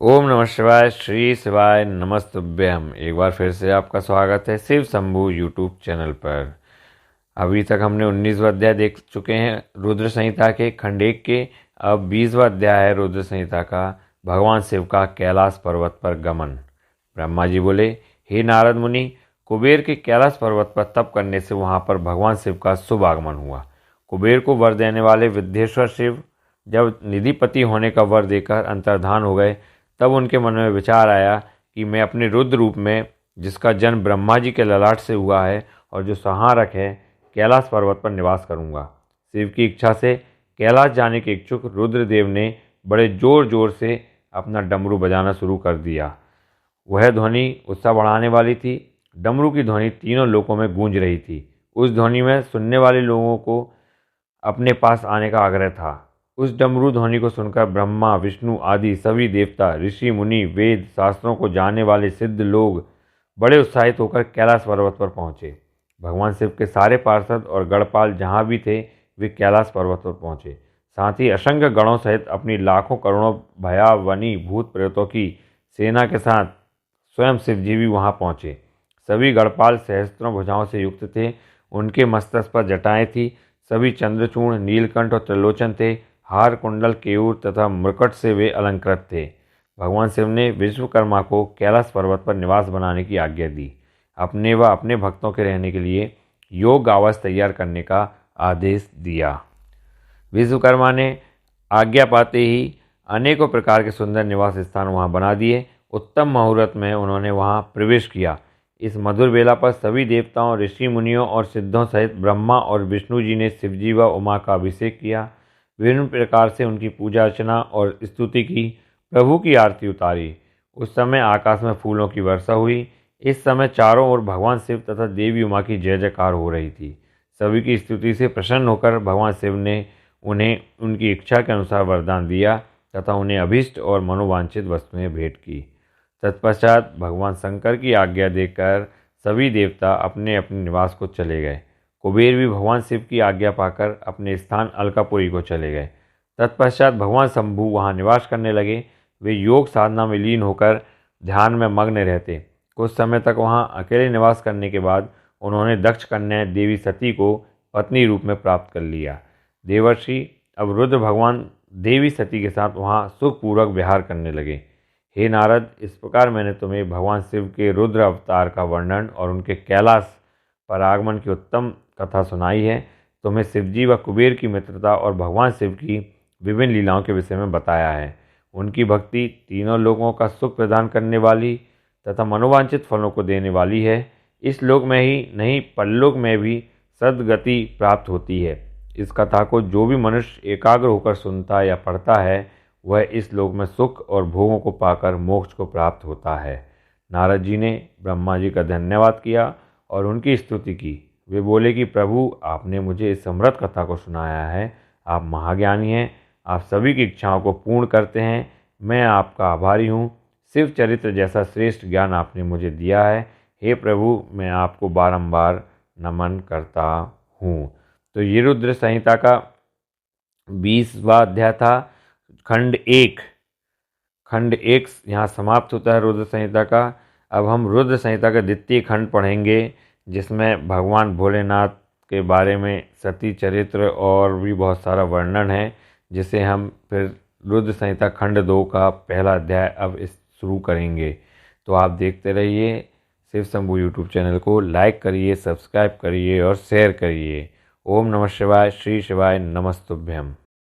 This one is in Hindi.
ओम नमः शिवाय। श्री शिवाय नमस्तुभ्यम। एक बार फिर से आपका स्वागत है शिव शंभू यूट्यूब चैनल पर। अभी तक हमने 19वां अध्याय देख चुके हैं रुद्र संहिता के खंड 1 के। अब 20वां अध्याय है रुद्र संहिता का, भगवान शिव का कैलाश पर्वत पर गमन। ब्रह्मा जी बोले, हे नारद मुनि, कुबेर के कैलाश पर्वत पर तप करने से वहां पर भगवान शिव का शुभ आगमन हुआ। कुबेर को वर देने वाले विद्येश्वर शिव जब निधिपति होने का वर देकर अंतर्धान हो गए, तब उनके मन में विचार आया कि मैं अपने रुद्र रूप में, जिसका जन्म ब्रह्मा जी के ललाट से हुआ है और जो संहारक है, कैलाश पर्वत पर निवास करूंगा। शिव की इच्छा से कैलाश जाने के इच्छुक रुद्रदेव ने बड़े जोर जोर से अपना डमरू बजाना शुरू कर दिया। वह ध्वनि उत्साह बढ़ाने वाली थी। डमरू की ध्वनि तीनों लोकों में गूंज रही थी। उस ध्वनि में सुनने वाले लोगों को अपने पास आने का आग्रह था। उस डमरू ध्वनि को सुनकर ब्रह्मा, विष्णु आदि सभी देवता, ऋषि मुनि, वेद शास्त्रों को जानने वाले सिद्ध लोग बड़े उत्साहित होकर कैलाश पर्वत पर पहुँचे। भगवान शिव के सारे पार्षद और गणपाल जहाँ भी थे, वे कैलाश पर्वत पर पहुँचे। साथ ही असंख्य गणों सहित अपनी लाखों करोड़ों भयावनी भूत प्रेतों की सेना के साथ स्वयं शिव जी भी वहाँ पहुँचे। सभी गणपाल सहस्त्रों भुजाओं से युक्त थे। उनके मस्तक पर जटाएं थी। सभी चंद्रचूर्ण, नीलकंठ और त्रिलोचन थे। हार, कुंडल, केयूर तथा मृकट से वे अलंकृत थे। भगवान शिव ने विश्वकर्मा को कैलाश पर्वत पर निवास बनाने की आज्ञा दी। अपने व अपने भक्तों के रहने के लिए योग आवास तैयार करने का आदेश दिया। विश्वकर्मा ने आज्ञा पाते ही अनेकों प्रकार के सुंदर निवास स्थान वहां बना दिए। उत्तम मुहूर्त में उन्होंने वहां प्रवेश किया। इस मधुर बेला पर सभी देवताओं, ऋषि मुनियों और सिद्धों सहित ब्रह्मा और विष्णु जी ने शिवजी व उमा का अभिषेक किया। विभिन्न प्रकार से उनकी पूजा अर्चना और स्तुति की, प्रभु की आरती उतारी। उस समय आकाश में फूलों की वर्षा हुई। इस समय चारों ओर भगवान शिव तथा देवी उमा की जय जयकार हो रही थी। सभी की स्तुति से प्रसन्न होकर भगवान शिव ने उन्हें उनकी इच्छा के अनुसार वरदान दिया तथा उन्हें अभीष्ट और मनोवांछित वस्तुएं भेंट की। तत्पश्चात भगवान शंकर की आज्ञा देकर सभी देवता अपने अपने निवास को चले गए। कुबेर भी भगवान शिव की आज्ञा पाकर अपने स्थान अलकापुरी को चले गए। तत्पश्चात भगवान शंभु वहाँ निवास करने लगे। वे योग साधना में लीन होकर ध्यान में मग्न रहते। कुछ समय तक वहाँ अकेले निवास करने के बाद उन्होंने दक्ष कन्या देवी सती को पत्नी रूप में प्राप्त कर लिया। देवर्षि अब रुद्र भगवान देवी सती के साथ वहाँ सुखपूर्वक विहार करने लगे। हे नारद, इस प्रकार मैंने तुम्हें भगवान शिव के रुद्र अवतार का वर्णन और उनके कैलाश पर आगमन की उत्तम कथा सुनाई है। तुम्हें शिवजी व कुबेर की मित्रता और भगवान शिव की विभिन्न लीलाओं के विषय में बताया है। उनकी भक्ति तीनों लोगों का सुख प्रदान करने वाली तथा मनोवांछित फलों को देने वाली है। इस लोक में ही नहीं, परलोक में भी सद्गति प्राप्त होती है। इस कथा को जो भी मनुष्य एकाग्र होकर सुनता या पढ़ता है, वह इस लोक में सुख और भोगों को पाकर मोक्ष को प्राप्त होता है। नारद जी ने ब्रह्मा जी का धन्यवाद किया और उनकी स्तुति की। वे बोले कि प्रभु, आपने मुझे इस समृद्ध कथा को सुनाया है। आप महाज्ञानी हैं। आप सभी की इच्छाओं को पूर्ण करते हैं। मैं आपका आभारी हूँ। शिव चरित्र जैसा श्रेष्ठ ज्ञान आपने मुझे दिया है। हे प्रभु, मैं आपको बारंबार नमन करता हूँ। तो ये रुद्र संहिता का 20वां अध्याय था। खंड 1 यहाँ समाप्त होता है रुद्र संहिता का। अब हम रुद्र संहिता का द्वितीय खंड पढ़ेंगे, जिसमें भगवान भोलेनाथ के बारे में सती चरित्र और भी बहुत सारा वर्णन है, जिसे हम फिर रुद्र संहिता खंड 2 का पहला अध्याय अब इस शुरू करेंगे। तो आप देखते रहिए। शिव शंभू यूट्यूब चैनल को लाइक करिए, सब्सक्राइब करिए और शेयर करिए। ओम नमः शिवाय। श्री शिवाय नमस्तुभ्यम।